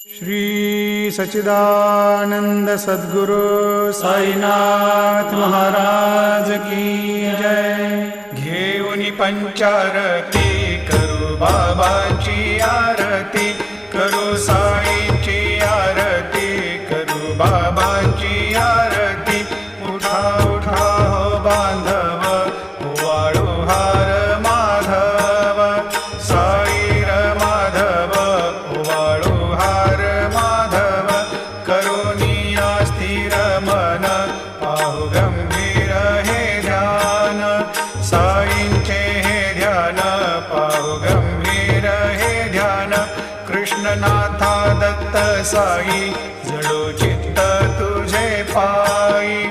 श्री सच्चिदानंद सद्गुरु साईनाथ महाराज की जय। घेऊनी पंचारती करू बाबाची आरती, करू साईंची आरती, करू बाबाची आरती। उठा उठा हो बांधव, वाळू हार माधव, साईर माधव, वाळू हार माधव। करुनिया स्थिर मन, पाहु गंभीर हे ध्यान, साईंचे हे ध्यान, पाहु गंभीर हे ध्यान। कृष्णनाथा दत्त साई, जडो चित्त तुझे पायी।